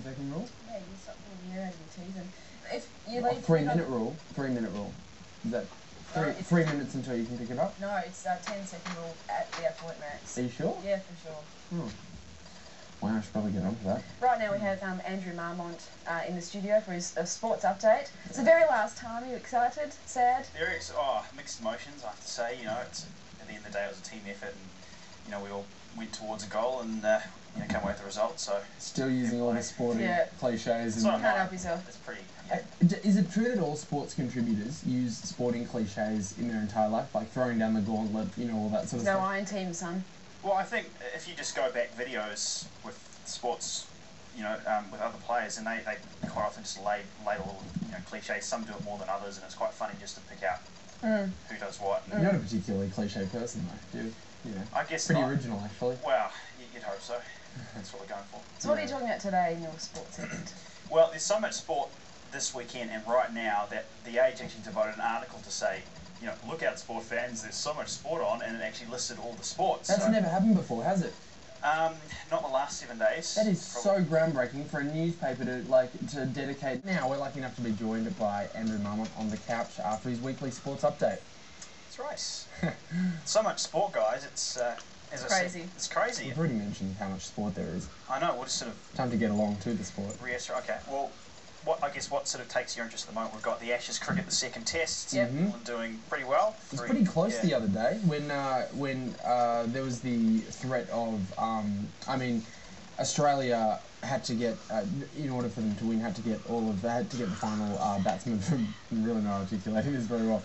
10-second rule? Yeah, you stop pulling your ear out of your teeth. And if you leave... 3-minute rule. 3-minute rule. Is that three minutes until you can pick it up? No, it's a 10-second rule at the absolute max. Are you sure? Yeah, for sure. Hmm. Wow, I should probably get on to that. Right now we have Andrew Marmont in the studio for his sports update. It's the very last time. Are you excited? Sad? Very mixed emotions, I have to say. You know, it's, at the end of the day, it was a team effort, and we all went towards a goal and come away with the result. So still using all the sporting cliches. And can't help yourself. It's pretty. Is it true that all sports contributors use sporting cliches in their entire life, like throwing down the gauntlet, all that sort of stuff? No iron team, son. Well, I think if you just go back videos with sports, with other players, and they quite often just ladle cliches. Some do it more than others, and it's quite funny just to pick out who does what. You're not a particularly cliche person, though, do you? I guess pretty not. Original, actually. Well, you'd hope so. That's what we're going for. So what are you talking about today in your sports segment? Well, there's so much sport this weekend and right now that the Age actually devoted an article to say, look out, sport fans, there's so much sport on, and it actually listed all the sports. That's never happened before, has it? Not the last 7 days. That is so groundbreaking for a newspaper to dedicate. Now we're lucky enough to be joined by Andrew Marmont on the couch after his weekly sports update. That's right. So much sport, guys. It's crazy. It's crazy. We've already mentioned how much sport there is. I know. We'll just sort of time to get along to the sport. Okay. Well, what sort of takes your interest at the moment? We've got the Ashes cricket, the second test. Yep. England doing pretty well. It was pretty close the other day when there was the threat of Australia had to get in order for them to win had to get the final batsman from really not articulating this very well.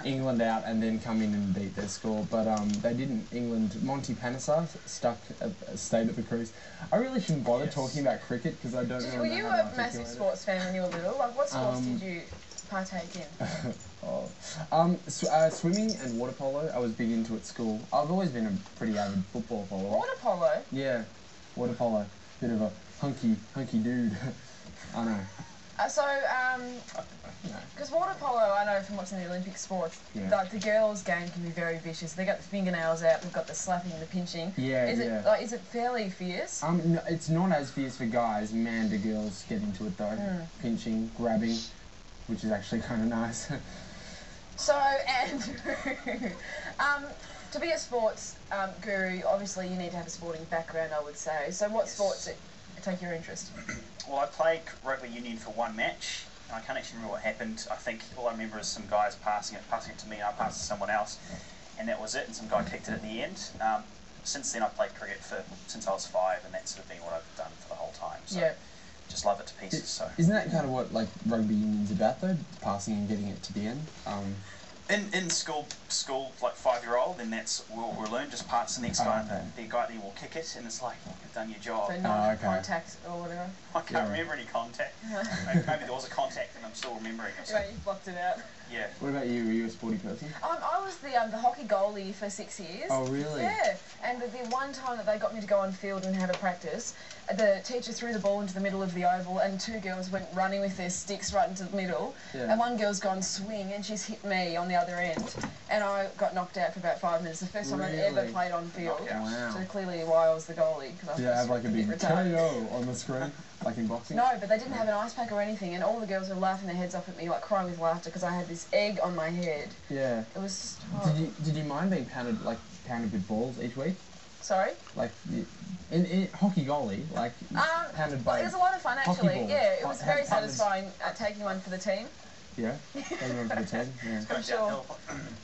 England out and then come in and beat their score, but they didn't. England, Monty Panesar stayed at the crease. I really shouldn't bother talking about cricket because I don't know. Were you a massive sports fan when you were little? Like, what sports did you partake in? Swimming and water polo. I was big into at school. I've always been a pretty avid football follower. Water polo? Yeah, water polo. Bit of a hunky dude. I know. Because water polo, I know from watching the Olympic sports, like the girls' game can be very vicious. They got the fingernails out, they've got the slapping and the pinching. Is it fairly fierce? No, it's not as fierce for guys. Man, do girls get into it though. Pinching, grabbing, which is actually kind of nice. So, Andrew, to be a sports guru, obviously you need to have a sporting background, I would say. So what sports take your interest? Well, I played rugby union for one match. I can't actually remember what happened. I think all I remember is some guys passing it to me, and I passed it to someone else, and that was it. And some guy kicked it at the end. Since then, I've played cricket since I was 5, and that's sort of been what I've done for the whole time. So just love it to pieces. So isn't that kind of what rugby union's about though? Passing and getting it to the end. In school, like 5-year-old, then that's what we'll learn. Just pass the next guy, the guy that will kick it, and it's like you've done your job. So not contact or whatever. I can't remember any contact. Maybe there was a contact, and I'm still remembering it. Right, you blocked it out. Yeah. What about you? Were you a sporty person? I was the hockey goalie for 6 years. Oh really? Yeah. And the one time that they got me to go on field and have a practice, the teacher threw the ball into the middle of the oval, and 2 girls went running with their sticks right into the middle. Yeah. And one girl's gone swing, and she's hit me on the other end, and I got knocked out for about 5 minutes. The first time I'd ever played on field. Wow. So clearly why I was the goalie. Did you have like a big KO on the screen, like in boxing? No, but they didn't have an ice pack or anything, and all the girls were laughing their heads off at me, like crying with laughter, because I had this egg on my head. Yeah. It was just horrible. Did you mind being pounded with balls each week? Sorry? Like, in hockey goalie, pounded by it was a lot of fun, actually. Balls. Yeah, it was very satisfying taking one for the team. Yeah? Taking one for the team? Yeah. I'm sure.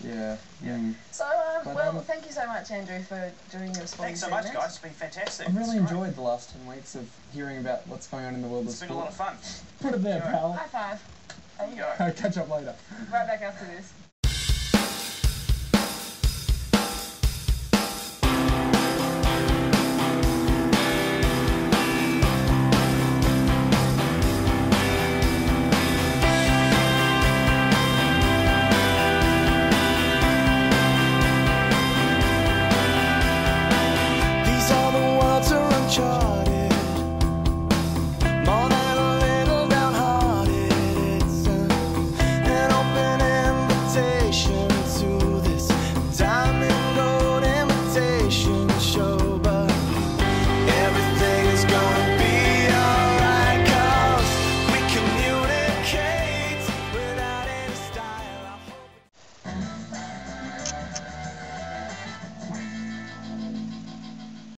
Yeah. So, thank you so much, Andrew, for doing your sporting Thanks so much, guys. It's been fantastic. I've really enjoyed the last 10 weeks of hearing about what's going on in the world of sport. It's been a lot of fun. Put it there, pal. High five. There you go. Catch up later. Right back after this.